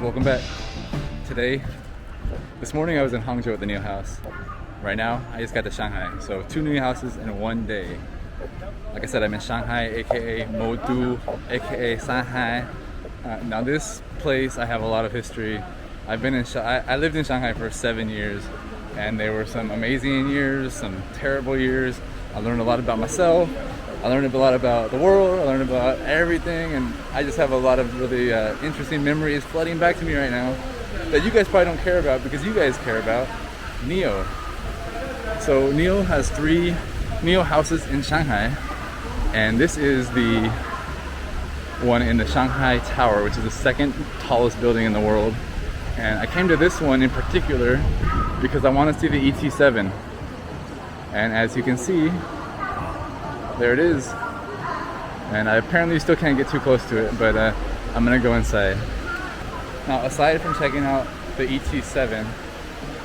guys, welcome back. This morning I was in Hangzhou at the NIO House. Right now, I just got to Shanghai. So 2 NIO Houses in one day. Like I said, I'm in Shanghai, aka Modu, aka Shanghai. Now this place, I have a lot of history. I lived in Shanghai for 7 years, and there were some amazing years, some terrible years. I learned a lot about myself. I learned a lot about the world. I learned about everything, and I just have a lot of really interesting memories flooding back to me right now that you guys probably don't care about because you guys care about NIO. So NIO has 3 NIO houses in Shanghai, and this is the one in the Shanghai Tower, which is the second tallest building in the world. And I came to this one in particular because I want to see the ET7. And as you can see, there it is. And I apparently still can't get too close to it, but I'm gonna go inside. Now, aside from checking out the ET7,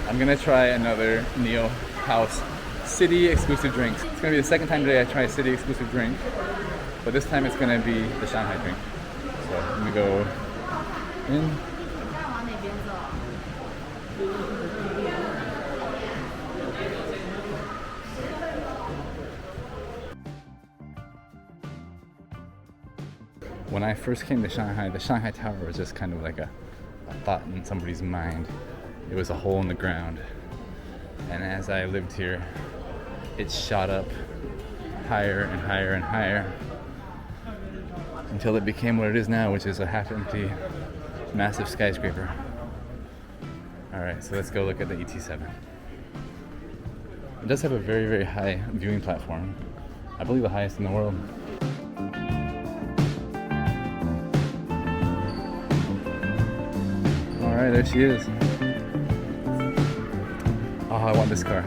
I'm gonna try another NIO House city exclusive drinks. It's gonna be the second time today I try a city exclusive drink, but this time it's gonna be the Shanghai drink. So let me go in. When I first came to Shanghai, the Shanghai Tower was just kind of like a thought in somebody's mind. It was a hole in the ground. And as I lived here, it shot up higher and higher and higher until it became what it is now, which is a half-empty, massive skyscraper. Alright, so let's go look at the ET7. It does have a very, very high viewing platform. I believe the highest in the world. Alright, there she is. Oh, I want this car.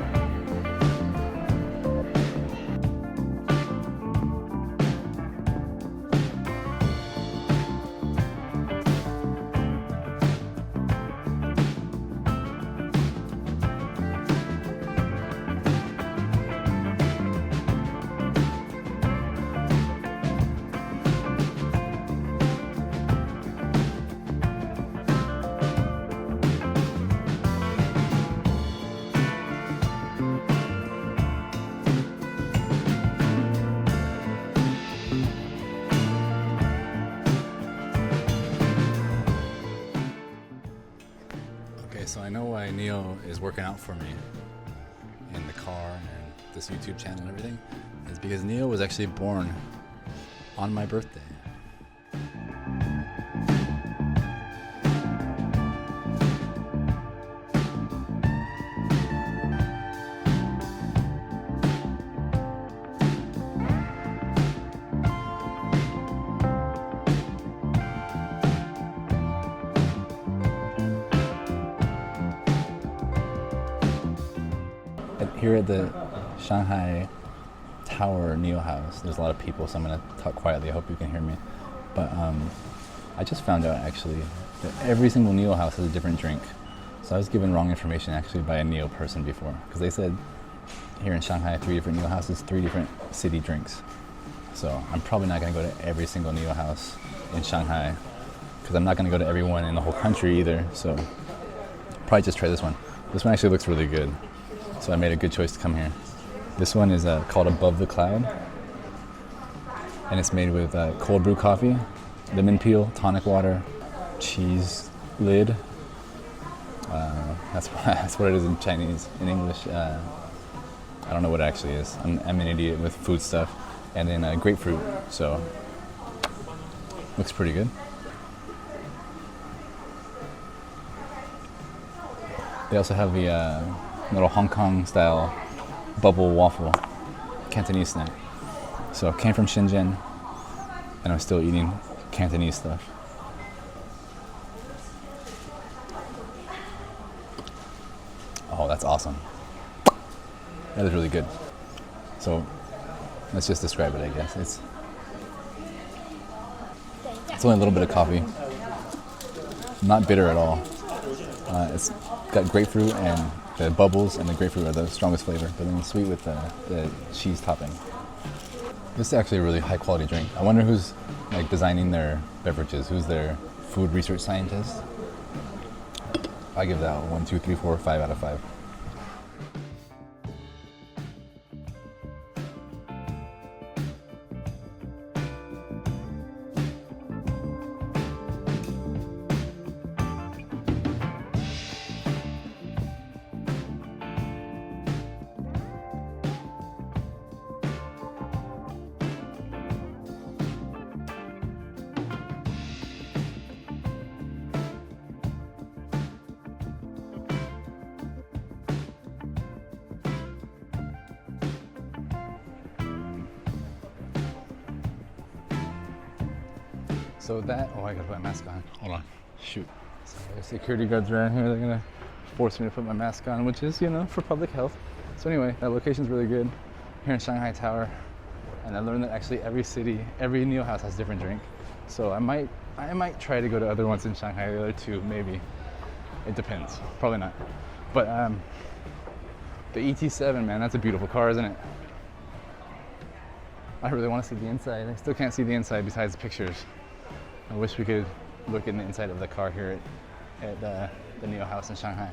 So I know why NIO is working out for me in the car and this YouTube channel and everything. It's because NIO was actually born on my birthday. Here at the Shanghai Tower NIO House, there's a lot of people, so I'm going to talk quietly. I hope you can hear me. But I just found out actually that every single NIO house has a different drink. So I was given wrong information actually by a NIO person before, because they said here in Shanghai, 3 different NIO houses, 3 different city drinks. So I'm probably not going to go to every single NIO house in Shanghai, because I'm not going to go to every one in the whole country either. So probably just try this one. This one actually looks really good. So I made a good choice to come here. This one is called Above the Cloud, and it's made with cold brew coffee, lemon peel, tonic water, cheese lid. That's what it is in Chinese. In English, I don't know what it actually is. I'm an idiot with food stuff. And then grapefruit. So looks pretty good. They also have the little Hong Kong style bubble waffle Cantonese snack. So came from Shenzhen, and I'm still eating Cantonese stuff. Oh, that's awesome. That is really good. So let's just describe it, I guess. It's only a little bit of coffee. Not bitter at all. It's got grapefruit, and the bubbles and the grapefruit are the strongest flavor, but then it's sweet with the cheese topping. This is actually a really high quality drink. I wonder who's like designing their beverages, who's their food research scientist. I give that 1, 2, 3, 4, 5 out of 5. So that, oh, I gotta put my mask on. Hold on, shoot. So there's security guards around here. They're gonna force me to put my mask on, which is, you know, for public health. So anyway, that location's really good here in Shanghai Tower. And I learned that actually every city, every NIO House has different drink. So I might try to go to other ones in Shanghai, the other two, maybe. It depends, probably not. But the ET7, man, that's a beautiful car, isn't it? I really want to see the inside. I still can't see the inside besides the pictures. I wish we could look in the inside of the car here at the NIO House in Shanghai,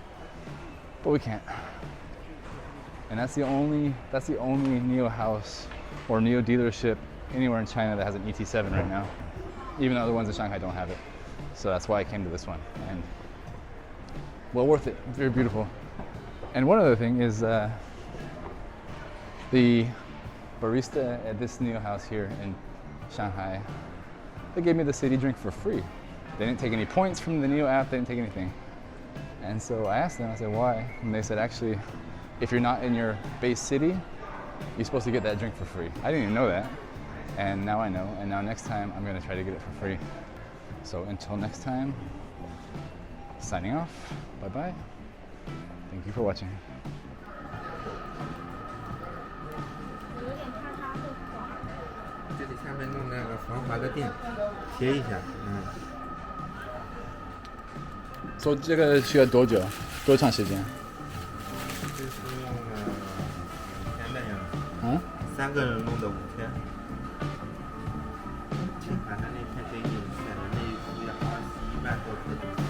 but we can't. And that's the only NIO House or NIO dealership anywhere in China that has an ET7 right now. Even the other ones in Shanghai don't have it. So that's why I came to this one. And well worth it. Very beautiful. And one other thing is the barista at this NIO House here in Shanghai, they gave me the city drink for free. They didn't take any points from the NIO app, they didn't take anything. And so I asked them, I said, why? And they said, actually, if you're not in your base city, you're supposed to get that drink for free. I didn't even know that. And now I know, and now next time I'm gonna try to get it for free. So until next time, signing off, bye-bye. Thank you for watching. 这里下面弄那个防滑的垫贴一下，做这个需要多久？多长时间？这是用了5天的样子。3个人弄的5天。青海的那天给你选的那一副要21万多块钱。